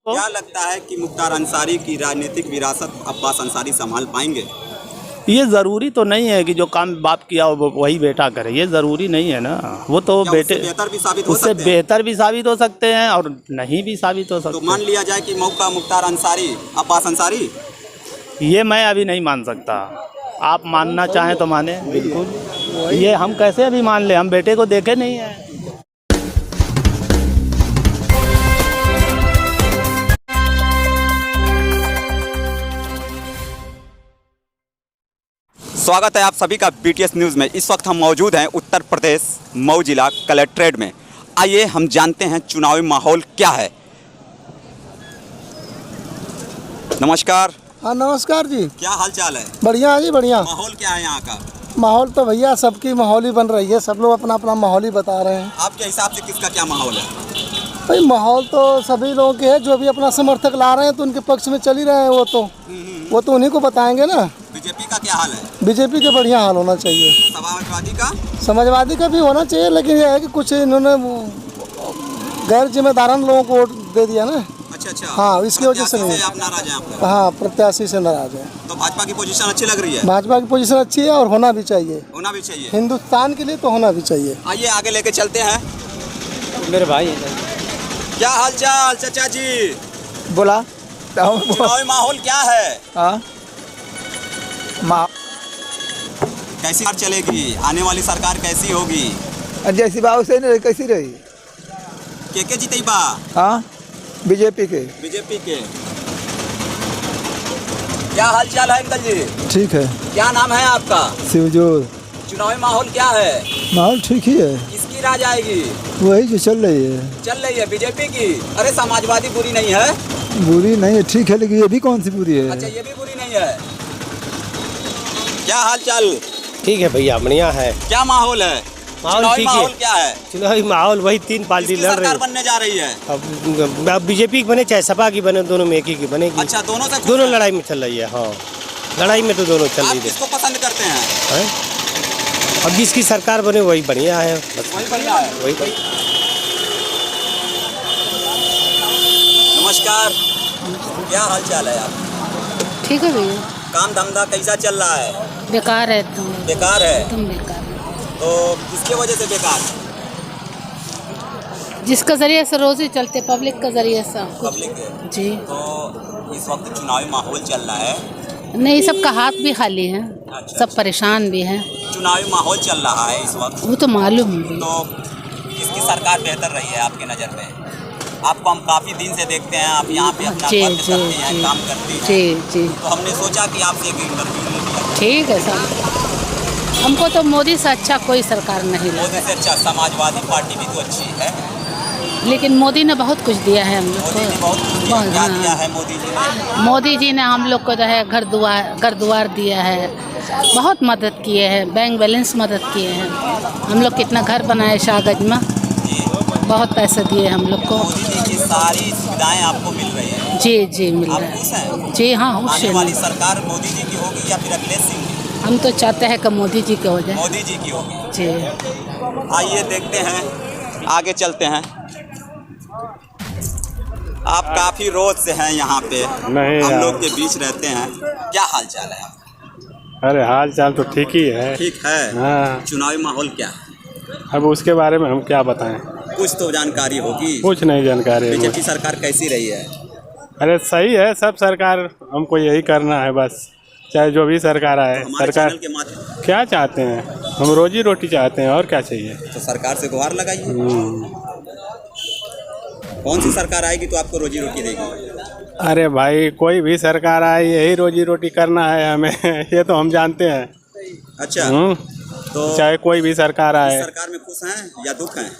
क्या लगता है कि मुख्तार अंसारी की राजनीतिक विरासत अब्बास अंसारी संभाल पाएंगे? ये ज़रूरी तो नहीं है कि जो काम बाप किया हो वही बेटा करे, ये ज़रूरी नहीं है ना। वो तो क्या बेटे उससे बेहतर भी साबित हो उससे सकते हैं? बेहतर भी साबित हो सकते हैं और नहीं भी साबित हो तो सकते मान लिया जाए कि मौका मुख्तार अंसारी अब्बास अंसारी। ये मैं अभी नहीं मान सकता। आप मानना चाहें तो माने, बिल्कुल। ये हम कैसे अभी मान ले, हम बेटे को देखे नहीं हैं। स्वागत है आप सभी का BTS न्यूज़ में। इस वक्त हम मौजूद हैं उत्तर प्रदेश मऊ जिला कलेक्ट्रेट में। आइए हम जानते हैं चुनावी माहौल क्या है। नमस्कार। हाँ नमस्कार जी। क्या हाल चाल है? बढ़िया जी बढ़िया। माहौल क्या है यहाँ का? माहौल तो भैया सबकी माहौल ही बन रही है, सब लोग अपना अपना माहौल ही बता रहे हैं। आपके हिसाब से किसका क्या माहौल है? भाई माहौल तो सभी लोगों के है, जो भी अपना समर्थक ला रहे हैं तो उनके पक्ष में चल ही रहे हैं। वो तो उन्हीं को बताएंगे ना। बीजेपी का क्या हाल है? बीजेपी के बढ़िया हाल होना चाहिए। समाजवादी का भी होना चाहिए, लेकिन यह है कि कुछ इन्होंने गैर जिम्मेदारान लोगों को वोट दे दिया ना। अच्छा। हाँ, इसकी वजह से नहीं। आप नाराज हैं? आप हाँ, प्रत्याशी से नाराज है। तो भाजपा की पोजीशन अच्छी लग रही है? भाजपा की पोजीशन अच्छी है और होना भी चाहिए। होना भी चाहिए हिंदुस्तान के लिए तो होना भी चाहिए। आइए आगे लेके चलते हैं। मेरे भाई क्या हाल चाल चाचा जी? बोला चुनावी माहौल क्या है? हाँ कैसी बात चलेगी? आने वाली सरकार कैसी होगी? जैसी बात वैसे नहीं कैसी रही? के जीते बा? हाँ बीजेपी के। क्या हाल चाल है अंकल जी? ठीक है। क्या नाम है आपका? शिवजोर। चुनावी माहौल क्या है? माहौल ठीक ही है। किसकी राज आएगी? वही जो चल रही है बीजेपी की। अरे समाजवादी बुरी नहीं है? बुरी नहीं है, ठीक है, लेकिन ये भी कौन सी बुरी है? अच्छा, ये भी बुरी नहीं है। क्या हाल चाल? ठीक है भैया, बढ़िया है। क्या माहौल है? चुनावी माहौल क्या है? चुनावी माहौल वही तीन पार्टी लड़ रही सरकार बनने जा रही है। अब बीजेपी की बने चाहे सपा की बने, दोनों में एक ही की बनेगी। अच्छा, दोनों लड़ाई में चल रही है। हाँ, लड़ाई में तो दोनों चल रही है। किसको पसंद करते हैं? अब जिसकी सरकार बने वही बढ़िया है। वही बढ़िया है। वही। नमस्कार। क्या हाल चाल है आप? ठीक है भैया। काम धंधा कैसा चल रहा है? बेकार है तुम। बेकार है? तुम बेकार। तो किसके वजह से बेकार? जिसका जरिए से रोजी चलते, पब्लिक का जरिए से। पब्लिक है जी। तो इस वक्त चुनावी माहौल चल रहा है। नहीं, सबका हाथ भी खाली है। अच्छा, सब परेशान भी हैं। चुनावी माहौल चल रहा है इस वक्त। वो तो मालूम है। तो किसकी सरकार बेहतर रही है आपके नज़र में? आपको हम काफ़ी दिन से देखते हैं, आप यहाँ पे अपना वर्क करते हैं, काम करते हैं। जी। तो हमने सोचा कि आपसे एक इंटरव्यू ले लिया। ठीक है सर। हमको तो मोदी से अच्छा कोई सरकार नहीं लगा। मोदी से अच्छा समाजवादी पार्टी भी तो अच्छी है। लेकिन मोदी ने बहुत कुछ दिया है हम लोग मोदी ने को। बहुत कुछ दिया। क्या दिया है मोदी जी ने? मोदी जी ने हम लोग को जो है घर द्वार दिया है, बहुत मदद किए हैं, बैंक बैलेंस मदद किए हैं। हम लोग कितना घर बनाए शाहगंज में, बहुत पैसे दिए हम लोग को। मोदी जी की सारी सुविधाएं आपको मिल रही है? जी मिल आप रहा है। खुश हैं? जी हाँ, आने वाली सरकार मोदी जी की होगी या फिर अखिलेश सिंह की? हम तो चाहते हैं कि मोदी जी के हो जाए। मोदी जी की होगी। जी। आइए देखते हैं, आगे चलते हैं। आप काफी रोज से हैं यहाँ पे, नहीं हम यार। लोग के बीच रहते हैं। क्या हाल चाल है आपका? अरे हाल चाल तो ठीक ही है। ठीक है। हाँ। चुनावी माहौल क्या है? अब उसके बारे में हम क्या बताएं? कुछ तो जानकारी होगी। कुछ नहीं जानकारी है। बीजेपी सरकार कैसी रही है? अरे सही है, सब सरकार हमको यही करना है बस, चाहे जो भी सरकार आए। तो हमारे सरकार चैनल के माध्यम क्या चाहते हैं? हम रोजी रोटी चाहते हैं, और क्या चाहिए? तो सरकार से गुहार लगाइए। कौन सी सरकार आएगी तो आपको रोजी रोटी देगी? अरे भाई, कोई भी सरकार आए, यही रोजी रोटी करना है हमें ये तो हम जानते हैं। अच्छा। तो चाहे कोई भी सरकार आए। सरकार में खुश हैं या दुख हैं?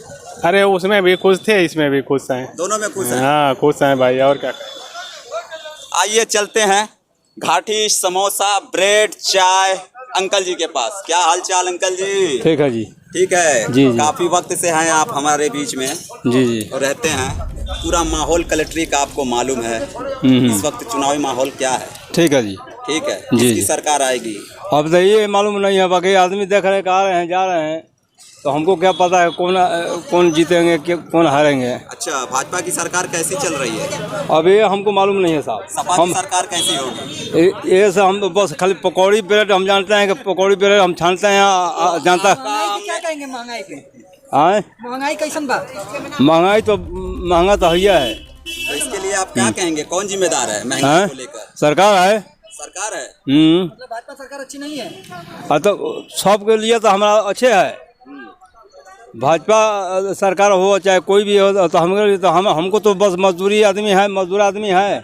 अरे उसमें भी खुश थे, इसमें भी खुश हैं। दोनों में खुश हैं? हाँ खुश हैं भाई, और क्या। आइए चलते हैं घाटी समोसा ब्रेड चाय अंकल जी के पास। क्या हाल चाल अंकल जी? ठीक है जी। ठीक है जी। काफी वक्त से हैं आप हमारे बीच में। जी और रहते हैं। पूरा माहौल कलेक्ट्री का आपको मालूम है। इस वक्त चुनावी माहौल क्या है? ठीक है जी। ठीक है। जी। किसकी सरकार आएगी? अब तो ये मालूम नहीं है, बाकी आदमी देख रहे, आ रहे हैं, जा रहे हैं, तो हमको क्या पता है कौन जीतेंगे कौन हारेंगे। अच्छा, भाजपा की सरकार कैसी चल रही है? अभी हमको मालूम नहीं है साहब। सपा की सरकार कैसी होगी? ये से हम तो बस खाली पकौड़ी ब्रेड हम जानते हैं कि पकौड़ी ब्रेड हम छानते हैं जानता। क्या कहेंगे महंगाई पे? महंगाई कैसन बा? महंगाई तो महंगा तो है। तो इसके लिए आप क्या कहेंगे, कौन जिम्मेदार है महंगाई को लेकर? सरकार है। सरकार है? मतलब भाजपा सरकार अच्छी नहीं है? तो सबके लिए तो हमारा अच्छे है। भाजपा सरकार हो चाहे कोई भी हो तो हमको तो बस मजदूर आदमी है,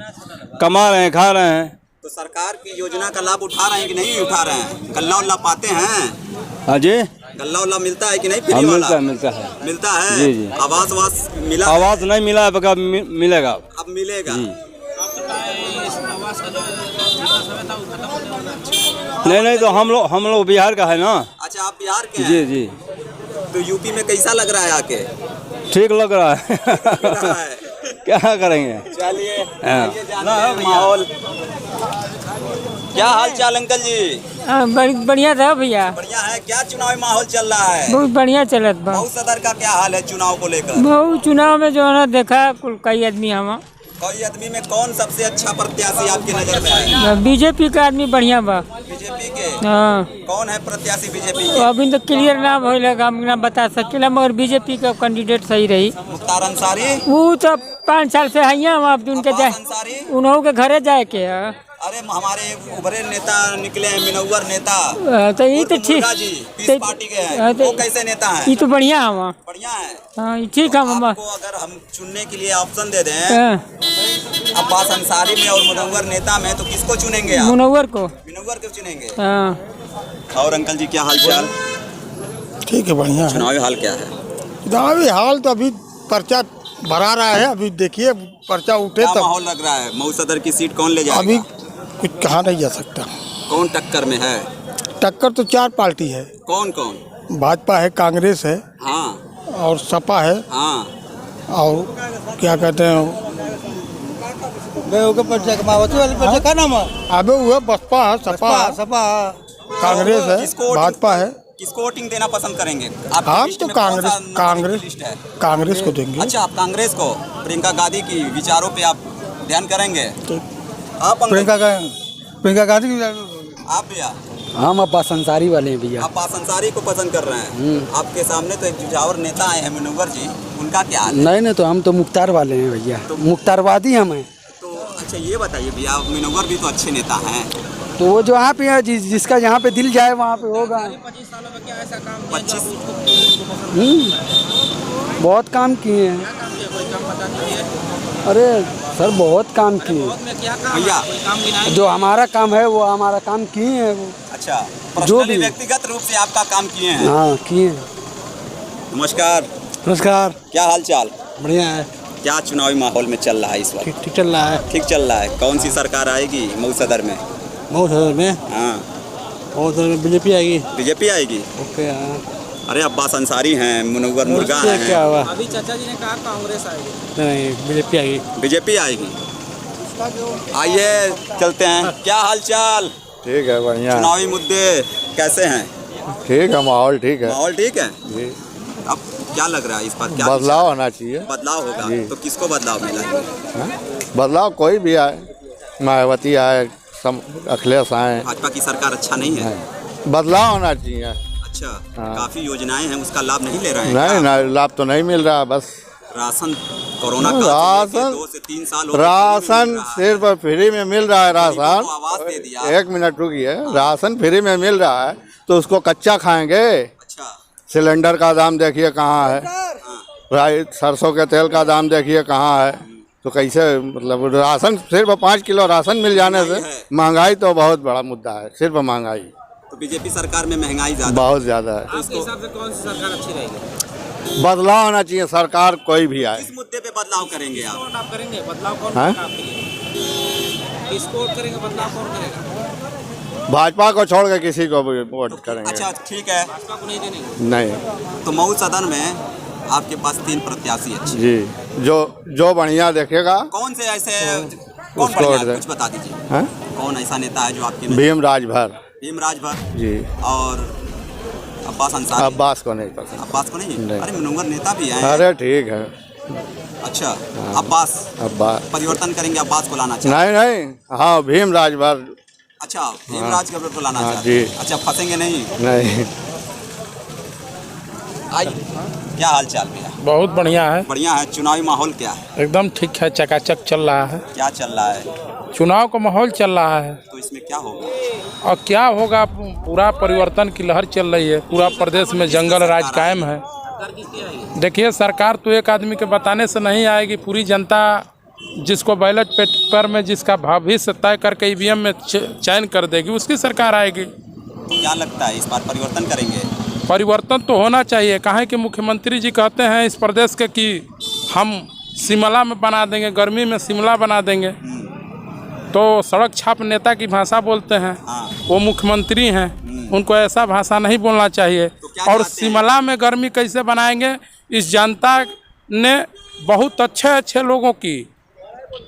कमा रहे हैं, खा रहे हैं। तो सरकार की योजना का लाभ उठा रहे हैं कि नहीं उठा रहे हैं? गल्ला उल्ला पाते हैं? हाँ जी, गल्ला उल्ला मिलता है कि नहीं? फ्री वाला मिलता है। जी जी। आवास मिला? आवास नहीं मिला है, मिलेगा। अब मिलेगा? नहीं तो हम लोग बिहार का है ना। अच्छा, आप बिहार के हैं? जी जी। तो यूपी में कैसा लग रहा है आके? ठीक लग रहा है। क्या करेंगे। चलिए माहौल। क्या हाल चाल अंकल जी? बढ़िया था भैया। बढ़िया है। क्या चुनावी माहौल चल रहा है? बहुत बढ़िया चलत बा। मऊ सदर का क्या हाल है चुनाव को लेकर? मऊ चुनाव में जो है ना देखा कुल कई आदमी हम। कई आदमी में कौन सबसे अच्छा प्रत्याशी आपकी नजर में है? बीजेपी का आदमी बढ़िया बा। बीजेपी के? हाँ। कौन है प्रत्याशी बीजेपी के? अभी तो क्लियर ना होगा, हम ना बता सकेला, मगर बीजेपी का कैंडिडेट सही रही। मुख्तार अंसारी? वो तो 5 साल से है अब उनके जाए उन्हों के घरे जाए के है। अरे हमारे उभरे नेता निकले हैं, मिनौवर नेता। तो ये तो ठीक पार्टी के हैं। वो कैसे नेता हैं? ये तो बढ़िया है। बढ़िया है। हाँ ठीक है। आपको अगर हम चुनने के लिए ऑप्शन दे दें अब्बास अंसारी में और मुनव्वर नेता में, तो किसको चुनेंगे आप? मुनव्वर को चुनेंगे। हाँ। और अंकल जी क्या हाल चाल? ठीक है, बढ़िया है। चुनावी हाल क्या है? चुनावी हाल तो अभी पर्चा भरा रहा है, अभी देखिए पर्चा उठे तब माहौल लग रहा है। मऊ सदर की सीट कौन ले जाएगा? अभी कुछ कहा नहीं जा सकता। कौन टक्कर में है? टक्कर तो 4 पार्टी है। कौन कौन? भाजपा है, कांग्रेस है, हाँ, और सपा है, हाँ, और क्या कहते हैं क्या नाम है? अबे वो बसपा है, सपा कांग्रेस है, भाजपा है। किसको वोटिंग देना पसंद करेंगे? हम तो कांग्रेस को देंगे। अच्छा, आप कांग्रेस को? प्रियंका गांधी की विचारों पे आप ध्यान करेंगे? आप प्रियंका गांधी। आप भैया? हम अब्बास अंसारी वाले हैं भैया। अब्बास अंसारी को पसंद कर रहे हैं। आपके सामने तो एक जुझावर नेता आए हैं मुनव्वर जी, उनका क्या हाल है? नहीं तो हम तो मुख्तार वाले हैं भैया। तो मुख्तारवादी हम हैं। तो अच्छा ये बताइए भैया, मुनव्वर भी तो अच्छे नेता हैं। तो वो जो यहाँ पे है, जिसका जहाँ पे दिल जाए वहाँ पे होगा। 25 बहुत काम किए हैं। अरे सर बहुत काम किए भैया। जो हमारा काम है वो हमारा काम किए हैं वो। अच्छा, जो भी व्यक्तिगत रूप से आपका काम किए हैं? हाँ किए हैं। नमस्कार। नमस्कार। क्या हाल चाल? बढ़िया है। क्या चुनावी माहौल में चल रहा है इस वक्त? ठीक चल रहा है। ठीक चल रहा है। कौन सी सरकार आएगी मऊ सदर में? मऊ सदर में? हाँ, मऊ सदर में बीजेपी आएगी। बीजेपी आएगी? ओके। हाँ। अरे अब्बास अंसारी हैं, मुनव्वर मुर्गा हैं। क्या हुआ? अभी चाचा जी ने कहा कांग्रेस आएगी। नहीं, बीजेपी आएगी। बीजेपी आएगी। आइए चलते हैं। क्या हाल चाल? ठीक है, बढ़िया। चुनावी मुद्दे कैसे हैं? ठीक है, माहौल ठीक है। माहौल ठीक है जी। अब क्या लग रहा है इस पर? क्या बदलाव होना चाहिए। बदलाव होगा तो किसको बदलाव मिलेगा? बदलाव कोई भी आए, मायावती आए, अखिलेश आए। भाजपा की सरकार अच्छा नहीं है? बदलाव होना चाहिए। अच्छा। हाँ। काफी योजनाएं हैं, उसका लाभ नहीं ले रहे हैं? नहीं, लाभ तो नहीं मिल रहा। बस राशन कोरोना राशन 2 से 3 साल राशन सिर्फ फ्री में मिल रहा है। राशन आवास दे दिया। 1 मिनट रुकिए। राशन फ्री में मिल रहा है तो उसको कच्चा खाएंगे? अच्छा। सिलेंडर का दाम देखिए कहाँ है, सरसों के तेल का दाम देखिए कहाँ है। तो कैसे, मतलब राशन सिर्फ 5 किलो राशन मिल जाने से महंगाई तो बहुत बड़ा मुद्दा है। सिर्फ महंगाई तो बीजेपी सरकार में महंगाई बहुत ज्यादा है। आपके हिसाब से कौन सी सरकार अच्छी रहेगी? बदलाव होना चाहिए। सरकार कोई भी आए। किस मुद्दे पे बदलाव करेंगे आप? आप करेंगे बदलाव कौन करेगा आपके लिए? किसको वोट करेंगे? बदलाव कौन करेगा? भाजपा को छोड़ के किसी को भी वोट करेंगे। अच्छा ठीक है। भाजपा को नहीं देंगे? नहीं। तो मऊ सदन में आपके पास 3 प्रत्याशी अच्छे जी। जो बढ़िया देखेगा। कौन से ऐसे कौन बढ़िया, कुछ बता दीजिए। कौन ऐसा नेता है जो आपके? भीम राजभर जी। अब्बास अंसारी। अब्बास को नहीं पसंद। अब्बास को नहीं? नहीं। अरे मुनव्वर नेता भी हैं। अरे ठीक है। अच्छा, अब्बास परिवर्तन करेंगे, अब्बास को लाना चाहिए। नहीं, हाँ भीम राजभर। अच्छा, भीमराज गवर्नर को लाना हाँ, चाहिए। जी। अच्छा, फंसेंगे नहीं? नहीं। क्या हाल चाल भैया? बहुत बढ़िया है। बढ़िया है। चुनावी माहौल क्या है? एकदम ठीक है, चकाचक चल रहा है। क्या चल रहा है? चुनाव का माहौल चल रहा है। तो इसमें क्या होगा? और क्या होगा, पूरा परिवर्तन की लहर चल रही है। पूरा प्रदेश में जंगल राज कायम है। देखिए, सरकार तो एक आदमी के बताने से नहीं आएगी। पूरी जनता जिसको बैलेट पेपर में जिसका भविष्य तय करके ईवीएम में चयन कर देगी, उसकी सरकार आएगी। क्या लगता है इस बार परिवर्तन करेंगे? परिवर्तन तो होना चाहिए। काहे कि मुख्यमंत्री जी कहते हैं इस प्रदेश के कि हम शिमला में बना देंगे, गर्मी में शिमला बना देंगे। तो सड़क छाप नेता की भाषा बोलते हैं। वो मुख्यमंत्री हैं, उनको ऐसा भाषा नहीं बोलना चाहिए। और शिमला में गर्मी कैसे बनाएंगे? इस जनता ने बहुत अच्छे लोगों की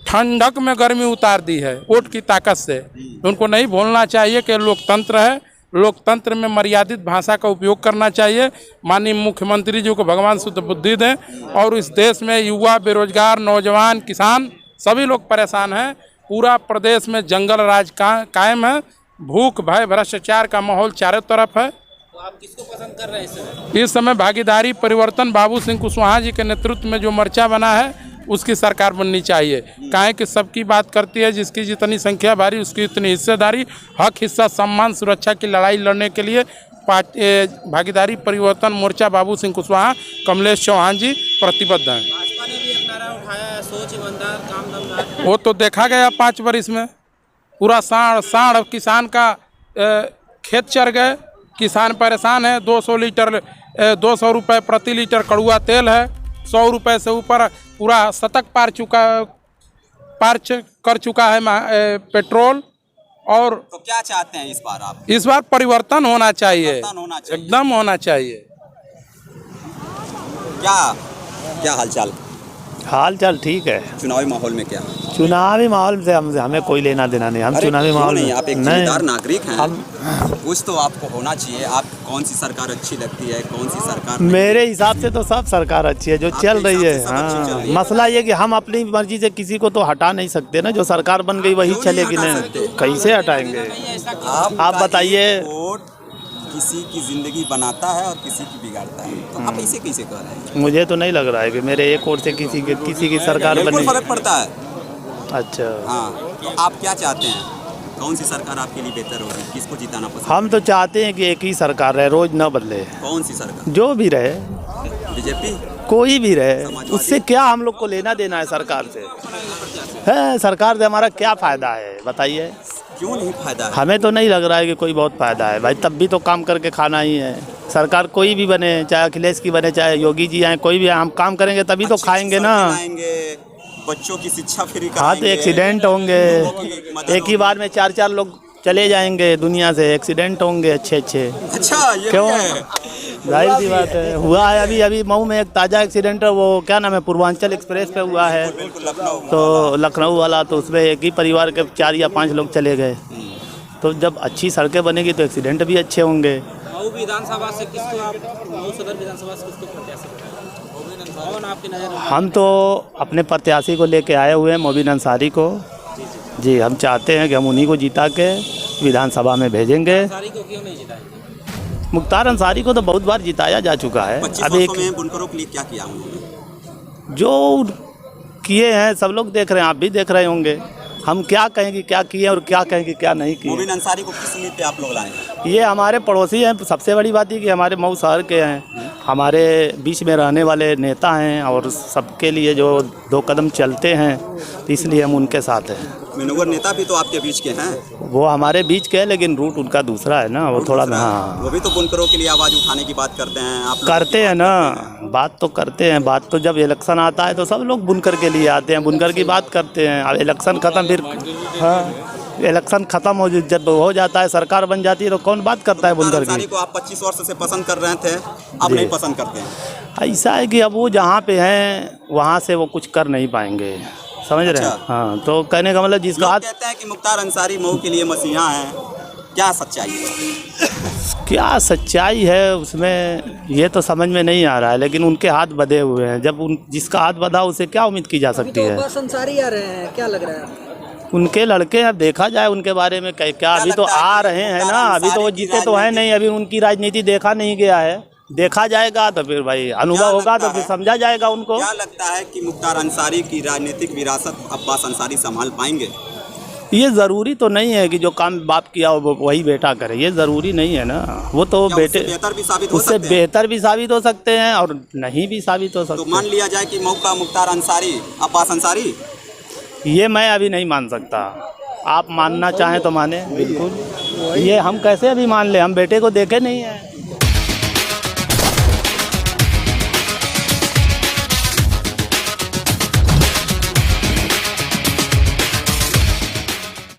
ठंडक में गर्मी उतार दी है वोट की ताकत से। उनको नहीं भूलना चाहिए कि लोकतंत्र है। लोकतंत्र में मर्यादित भाषा का उपयोग करना चाहिए। माननीय मुख्यमंत्री जी को भगवान शुद्ध बुद्धि दें। और इस देश में युवा, बेरोजगार, नौजवान, किसान सभी लोग परेशान हैं। पूरा प्रदेश में जंगल राज कायम है। भूख, भय, भ्रष्टाचार का माहौल चारों तरफ है। तो आप किसको पसंद कर रहे हैं इस समय? भागीदारी परिवर्तन बाबू सिंह कुशवाहा जी के नेतृत्व में जो मोर्चा बना है उसकी सरकार बननी चाहिए। काहे कि सबकी बात करती है, जिसकी जितनी संख्या भारी उसकी उतनी हिस्सेदारी। हक, हिस्सा, सम्मान, सुरक्षा की लड़ाई लड़ने के लिए भागीदारी परिवर्तन मोर्चा बाबू सिंह कुशवाहा, कमलेश चौहान जी प्रतिबद्ध हैं। भाजपा ने भी एक नारा उठाया है, सोच, ईमानदार, काम दमदार। वो तो देखा गया 5 वर्ष में। पूरा साढ़ किसान का खेत चर गए। किसान परेशान है। 200 रुपये प्रति लीटर कड़ुआ तेल है। 100 रुपये से ऊपर पूरा शतक पार कर चुका है पेट्रोल। और तो क्या चाहते हैं इस बार आप? इस बार परिवर्तन होना चाहिए। एकदम होना चाहिए। क्या हालचाल? हाल चाल ठीक है। चुनावी माहौल में क्या? चुनावी माहौल से हमें कोई लेना देना नहीं। हम चुनावी माहौल नहीं, आप एक जिम्मेदार नागरिक हैं। हम कुछ तो आपको होना चाहिए। आप कौन सी सरकार अच्छी लगती है, कौन सी सरकार? मेरे हिसाब से तो सब सरकार अच्छी है जो चल रही है। हाँ, मसला ये कि हम अपनी मर्जी से किसी को तो हटा नहीं सकते ना। जो सरकार बन गई वही चलेगी ना। कैसे हटाएंगे आप बताइए? किसी की जिंदगी बनाता है और किसी की बिगाड़ता है। तो आप ऐसे कैसे कर रहे हैं? मुझे तो नहीं लग रहा है कि मेरे एक ओर से किसी की सरकार बने। फर्क पड़ता है। अच्छा, हाँ, तो आप क्या चाहते हैं? कौन सी सरकार आपके लिए बेहतर होगी? किसको जिताना पसंद? हम तो चाहते हैं कि एक ही सरकार रहे, रोज न बदले। कौन सी सरकार? जो भी रहे, बीजेपी, कोई भी रहे, उससे क्या हम लोग को लेना देना है सरकार से? है सरकार से हमारा क्या फ़ायदा है बताइए? क्यों नहीं फायदा है? हमें तो नहीं लग रहा है कि कोई बहुत फ़ायदा है भाई। तब भी तो काम करके खाना ही है। सरकार कोई भी बने, चाहे अखिलेश की बने, चाहे योगी जी आए, कोई भी आए, हम काम करेंगे तभी तो खाएंगे ना। बच्चों की शिक्षा फ्री कराएंगे। हाँ, तो एक्सीडेंट होंगे। एक ही बार में 4 लोग चले जाएंगे दुनिया से। एक्सीडेंट होंगे अच्छे। अच्छा, ये क्यों? जाहिर सी बात है। हुआ है अभी मऊ में एक ताज़ा एक्सीडेंट है। वो क्या नाम है, पूर्वांचल एक्सप्रेस पे हुआ है। तो लखनऊ वाला, तो उसमें एक ही परिवार के 4 या 5 लोग चले गए। तो जब अच्छी सड़कें बनेगी तो एक्सीडेंट भी अच्छे होंगे। मऊ विधानसभा से किसको आप, मऊ सदर विधानसभा से किसको प्रत्याशी करें? कौन आपकी नज़र में? हम तो अपने प्रत्याशी को लेके आए हुए हैं, मोबिन अंसारी को। जी, हम चाहते हैं कि हम उन्हीं को जिता के विधानसभा में भेजेंगे। अंसारी को क्यों नहीं जिताएंगे? मुख्तार अंसारी को तो बहुत बार जिताया जा चुका है। अभी बुनकरों के लिए क्या किया उन्होंने? जो किए हैं सब लोग देख रहे हैं, आप भी देख रहे होंगे। हम क्या कहें कि क्या किए और क्या कहें कि क्या नहीं किए। मोबिन अंसारी को किस उम्मीद पे आप लोग लाए हैं? ये हमारे पड़ोसी हैं। सबसे बड़ी बात ये कि हमारे मऊ शहर के हैं, हमारे बीच में रहने वाले नेता हैं और सबके लिए जो 2 कदम चलते हैं, तो इसलिए हम उनके साथ हैं। मुनव्वर नेता भी तो आपके बीच के हैं। वो हमारे बीच के हैं, लेकिन रूट उनका दूसरा है ना। वो थोड़ा, हाँ, वो भी तो बुनकरों के लिए आवाज़ उठाने की बात करते हैं। आप करते हैं ना, बात तो करते हैं। बात तो जब इलेक्शन आता है तो सब लोग बुनकर के लिए आते हैं, बुनकर की बात करते हैं। अब इलेक्शन ख़त्म, फिर हाँ, इलेक्शन ख़त्म जब हो जाता है, सरकार बन जाती है, तो कौन बात करता है बुनकर की? को आप 25 वर्ष से पसंद कर रहे थे, अब नहीं पसंद करते हैं? ऐसा है कि अब वो जहाँ पे हैं वहाँ से वो कुछ कर नहीं पाएंगे, समझ रहे हैं? हाँ, तो कहने का मतलब जिसका हाथ, कहते हैं कि मुख्तार अंसारी मऊ के लिए मसीहा हैं। क्या सच्चाई है? क्या सच्चाई है उसमें ये तो समझ में नहीं आ रहा है, लेकिन उनके हाथ बंधे हुए हैं। जब जिसका हाथ बंधा उसे क्या उम्मीद की जा सकती है? अब्बास अंसारी आ रहे हैं, क्या लग रहा है आपको? उनके लड़के अब देखा जाए उनके बारे में क्या अभी तो आ रहे हैं ना, अभी तो वो जीते तो है नहीं, अभी उनकी राजनीति देखा नहीं गया है। देखा जाएगा तो फिर भाई अनुभव होगा तो फिर समझा जाएगा उनको। क्या लगता है कि मुख्तार अंसारी की राजनीतिक विरासत अब्बास अंसारी संभाल पाएंगे? ये ज़रूरी तो नहीं है कि जो काम बाप किया हो वही बेटा करे, ये ज़रूरी नहीं है ना। वो तो बेटे उससे बेहतर भी साबित हो सकते हैं और नहीं भी साबित हो सकते। तो मान लिया जाए कि मौका मुख्तार अंसारी अब्बास अंसारी, ये मैं अभी नहीं मान सकता। आप मानना चाहें तो माने, बिल्कुल। ये हम कैसे अभी मान ले, हम बेटे को देखे नहीं हैं।